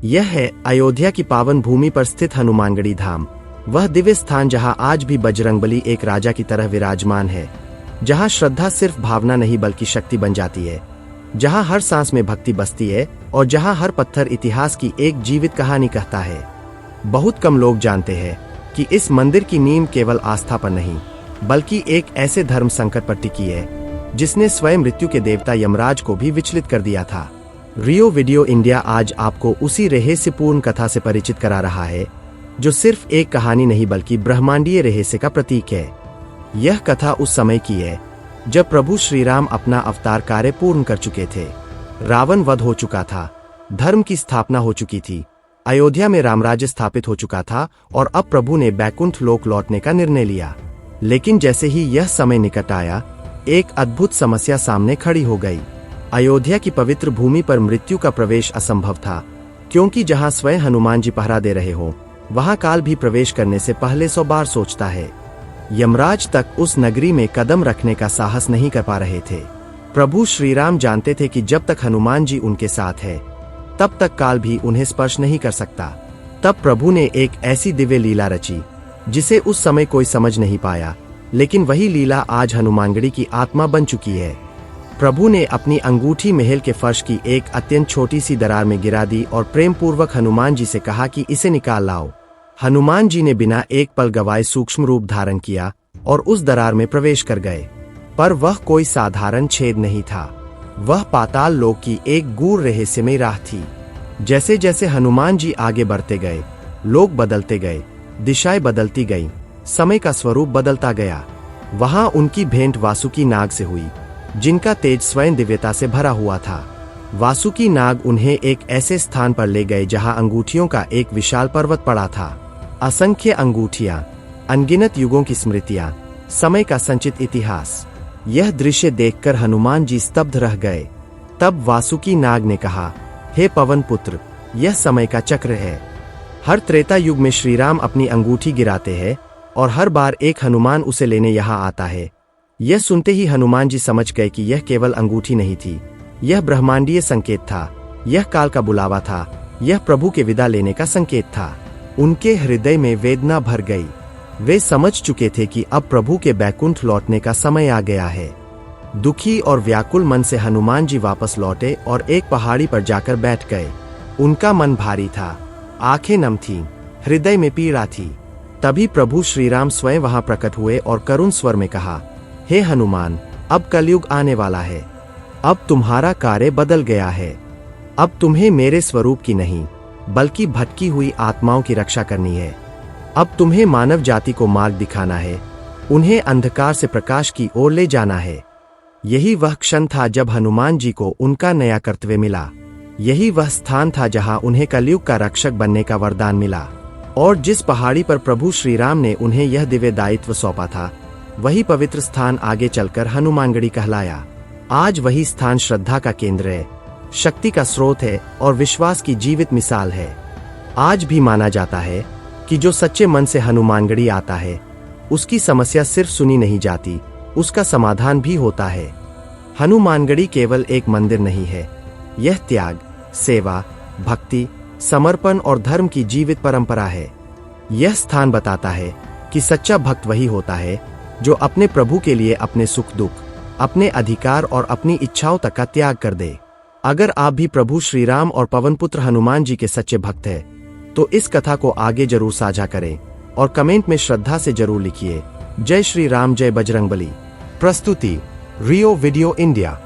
यह है अयोध्या की पावन भूमि पर स्थित हनुमानगढ़ी धाम, वह दिव्य स्थान जहां आज भी बजरंगबली एक राजा की तरह विराजमान है, जहां श्रद्धा सिर्फ भावना नहीं बल्कि शक्ति बन जाती है, जहां हर सांस में भक्ति बसती है और जहां हर पत्थर इतिहास की एक जीवित कहानी कहता है। बहुत कम लोग जानते हैं कि इस मंदिर की नींव केवल आस्था पर नहीं बल्कि एक ऐसे धर्म संकट पर टिकी है जिसने स्वयं मृत्यु के देवता यमराज को भी विचलित कर दिया था। रियो वीडियो इंडिया आज आपको उसी रहस्यपूर्ण कथा से परिचित करा रहा है जो सिर्फ एक कहानी नहीं बल्कि ब्रह्मांडीय रहस्य का प्रतीक है। यह कथा उस समय की है जब प्रभु श्री राम अपना अवतार कार्य पूर्ण कर चुके थे। रावण वध हो चुका था, धर्म की स्थापना हो चुकी थी, अयोध्या में रामराज्य स्थापित हो चुका था और अब प्रभु ने बैकुंठ लोक लौटने का निर्णय लिया। लेकिन जैसे ही यह समय निकट आया, एक अद्भुत समस्या सामने खड़ी हो गई। अयोध्या की पवित्र भूमि पर मृत्यु का प्रवेश असंभव था, क्योंकि जहां स्वयं हनुमान जी पहरा दे रहे हो वहां काल भी प्रवेश करने से पहले 100 बार सोचता है। यमराज तक उस नगरी में कदम रखने का साहस नहीं कर पा रहे थे। प्रभु श्री राम जानते थे कि जब तक हनुमान जी उनके साथ है तब तक काल भी उन्हें स्पर्श नहीं कर सकता। तब प्रभु ने एक ऐसी दिव्य लीला रची जिसे उस समय कोई समझ नहीं पाया, लेकिन वही लीला आज हनुमानगढ़ी की आत्मा बन चुकी है। प्रभु ने अपनी अंगूठी महल के फर्श की एक अत्यंत छोटी सी दरार में गिरा दी और प्रेम पूर्वक हनुमान जी से कहा कि इसे निकाल लाओ। हनुमान जी ने बिना एक पल गवाए सूक्ष्म रूप धारण किया और उस दरार में प्रवेश कर गए। पर वह कोई साधारण छेद नहीं था, वह पाताल लोक की एक गूढ़ रहस्यमयी राह थी। जैसे जैसे हनुमान जी आगे बढ़ते गए, लोग बदलते गए, दिशाएं बदलती गईं, समय का स्वरूप बदलता गया। वहां उनकी भेंट वासुकी नाग से हुई, जिनका तेज स्वयं दिव्यता से भरा हुआ था। वासुकी नाग उन्हें एक ऐसे स्थान पर ले गए जहां अंगूठियों का एक विशाल पर्वत पड़ा था। असंख्य अंगूठियां, अनगिनत युगों की स्मृतियां, समय का संचित इतिहास। यह दृश्य देखकर हनुमान जी स्तब्ध रह गए। तब वासुकी नाग ने कहा, हे पवन पुत्र, यह समय का चक्र है। हर त्रेता युग में श्री राम अपनी अंगूठी गिराते हैं और हर बार एक हनुमान उसे लेने यहाँ आता है। यह सुनते ही हनुमान जी समझ गए कि यह केवल अंगूठी नहीं थी, यह ब्रह्मांडीय संकेत था, यह काल का बुलावा था, यह प्रभु के विदा लेने का संकेत था। उनके हृदय में वेदना भर गई। वे समझ चुके थे कि अब प्रभु के बैकुंठ लौटने का समय आ गया है। दुखी और व्याकुल मन से हनुमान जी वापस लौटे और एक पहाड़ी पर जाकर बैठ गए। उनका मन भारी था, आंखें नम थीं, हृदय में पीड़ा थी। तभी प्रभु श्री राम स्वयं वहां प्रकट हुए और करुण स्वर में कहा, हे हनुमान, अब कलयुग आने वाला है। अब तुम्हारा कार्य बदल गया है। अब तुम्हें मेरे स्वरूप की नहीं बल्कि भटकी हुई आत्माओं की रक्षा करनी है। अब तुम्हें मानव जाति को मार्ग दिखाना है, उन्हें अंधकार से प्रकाश की ओर ले जाना है। यही वह क्षण था जब हनुमान जी को उनका नया कर्तव्य मिला। यही वह स्थान था जहां उन्हें कलयुग का रक्षक बनने का वरदान मिला। और जिस पहाड़ी पर प्रभु श्री राम ने उन्हें यह दिव्य दायित्व सौंपा था, वही पवित्र स्थान आगे चलकर हनुमानगढ़ी कहलाया। आज वही स्थान श्रद्धा का केंद्र है, शक्ति का स्रोत है और विश्वास की जीवित मिसाल है। आज भी माना जाता है कि जो सच्चे मन से हनुमानगढ़ी आता है उसकी समस्या सिर्फ सुनी नहीं जाती, उसका समाधान भी होता है। हनुमानगढ़ी केवल एक मंदिर नहीं है, यह त्याग, सेवा, भक्ति, समर्पण और धर्म की जीवित परंपरा है। यह स्थान बताता है कि सच्चा भक्त वही होता है जो अपने प्रभु के लिए अपने सुख दुख, अपने अधिकार और अपनी इच्छाओं तक का त्याग कर दे। अगर आप भी प्रभु श्री राम और पवन पुत्र हनुमान जी के सच्चे भक्त हैं, तो इस कथा को आगे जरूर साझा करें और कमेंट में श्रद्धा से जरूर लिखिए, जय श्री राम, जय बजरंगबली। प्रस्तुति रियो वीडियो इंडिया।